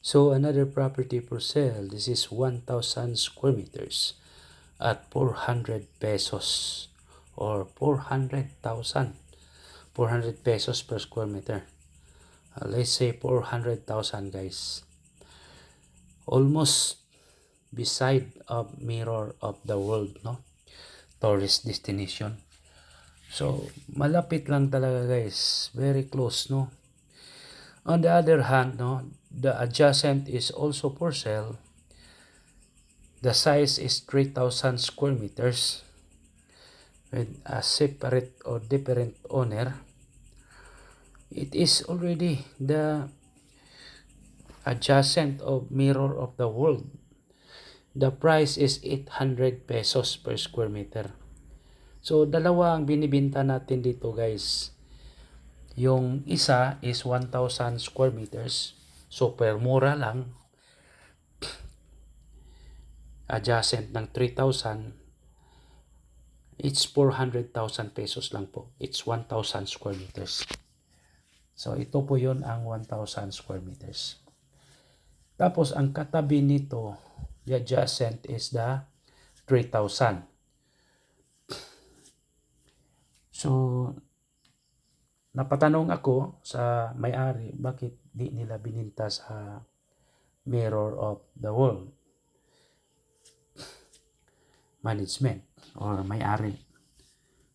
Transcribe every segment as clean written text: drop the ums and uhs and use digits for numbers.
So another property for sale, this is 1,000 square meters at 400 pesos or 400,000. 400 pesos per square meter. Let's say 400,000 guys. Almost beside of Mirror of the World, no? Tourist destination. So, malapit lang talaga guys. Very close, no? On the other hand, no, the adjacent is also for sale. The size is 3,000 square meters with a separate or different owner. It is already the adjacent of Mirror of the World. The price is 800 pesos per square meter. So, dalawa ang binibenta natin dito guys. Yung isa is 1,000 square meters. Super mura lang. Adjacent ng 3,000. It's 400,000 pesos lang po. It's 1,000 square meters. So, ito po yon ang 1,000 square meters. Tapos, ang katabi nito, the adjacent is the 3,000. So, napatanong ako sa may-ari, bakit di nila bininta sa Mirror of the World management or may-ari.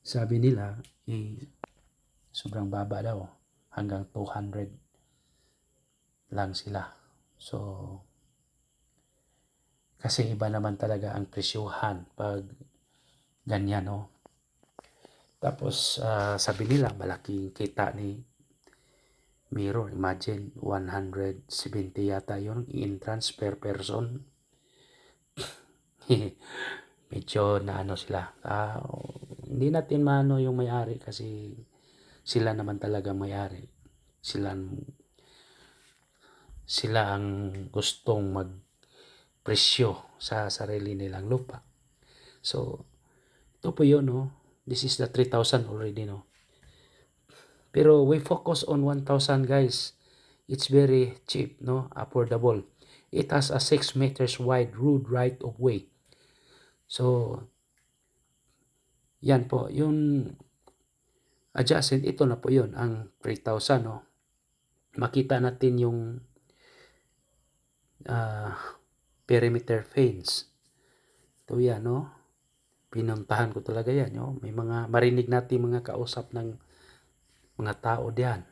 Sabi nila, sobrang baba daw, hanggang 200 lang sila. So, kasi iba naman talaga ang presyuhan pag ganyan, no? Tapos, sabi nila, malaking kita ni Mirror. Imagine, 170 yata yun in entrance per person. Medyo na ano sila. Hindi natin maano yung may-ari kasi sila naman talaga may-ari. Sila ang gustong magpresyo sa sarili nilang lupa. So, ito po yun, no? This is the 3,000 already, no? Pero we focus on 1,000 guys. It's very cheap, no? Affordable. It has a 6 meters wide road right of way. So, yan po. Yung adjacent, ito na po yun. Ang 3,000, no? Makita natin yung perimeter fence. Ito yan, no? Pinuntahan ko talaga yan, no? May mga marinig natin mga kausap ng mga tao diyan.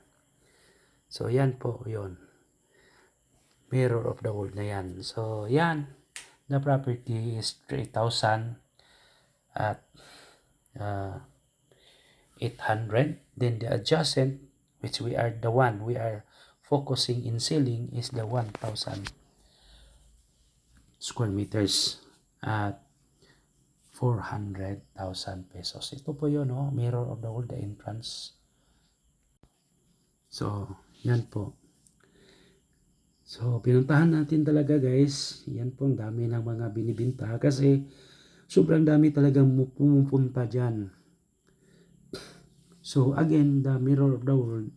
So, yan po, yun. Mirror of the World na yan. So, yan. The property is 3,000 at 800. Then the adjacent, which we are focusing in selling, is the 1,000 square meters at 400,000 pesos. Ito po yun, no? Mirror of the World, the entrance. So, yan po. So, pinuntahan natin talaga guys. Yan po, ang dami ng mga binibinta kasi sobrang dami talagang pumupunta dyan. So, again, the Mirror of the World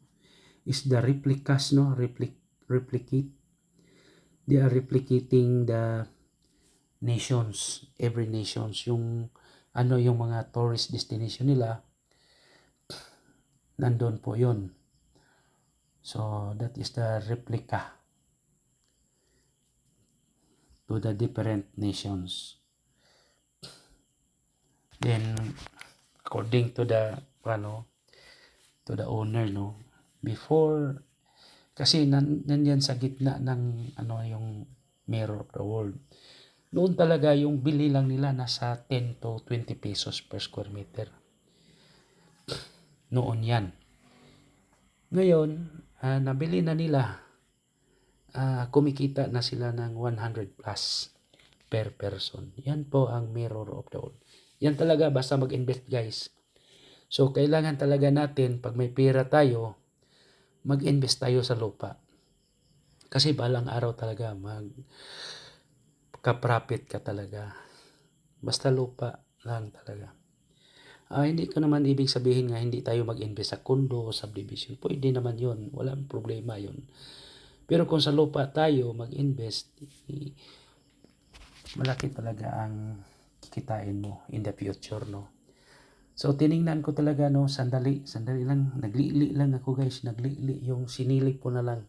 is the replicas, no? Replicate. They are replicating the nations, every nations. Yung mga tourist destination nila, nandun po yun. So, that is the replica to the different nations. Then, according to the owner, no, before, kasi nandiyan sa gitna ng yung Mirror of the World. Noon talaga yung bili lang nila nasa 10 to 20 pesos per square meter. Noon yan. Ngayon, nabili na nila, kumikita na sila ng 100 plus per person. Yan po ang Mirror of the World. Yan talaga, basta mag-invest guys. So, kailangan talaga natin, pag may pera tayo, mag-invest tayo sa lupa. Kasi balang araw talaga, magka-profit ka talaga. Basta lupa lang talaga. Hindi ko naman ibig sabihin nga hindi tayo mag-invest sa condo o subdivision. Pwede naman yun. Walang problema yun. Pero kung sa lupa tayo mag-invest, malaki talaga ang kikitain mo in the future, no? So tiningnan ko talaga, no, sandali lang, naglili lang ako guys, naglili, yung sinilip ko na lang.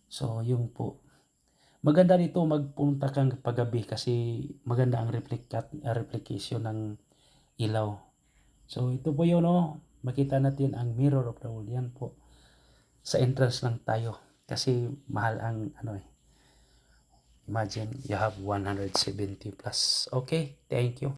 So yung po, maganda dito magpunta kang paggabi kasi maganda ang replication ng ilaw. So ito po yun, no, makita natin ang mirror of the world. Yan po, sa entrance lang tayo kasi mahal ang ano eh. Imagine you have 170 plus. Okay, thank you.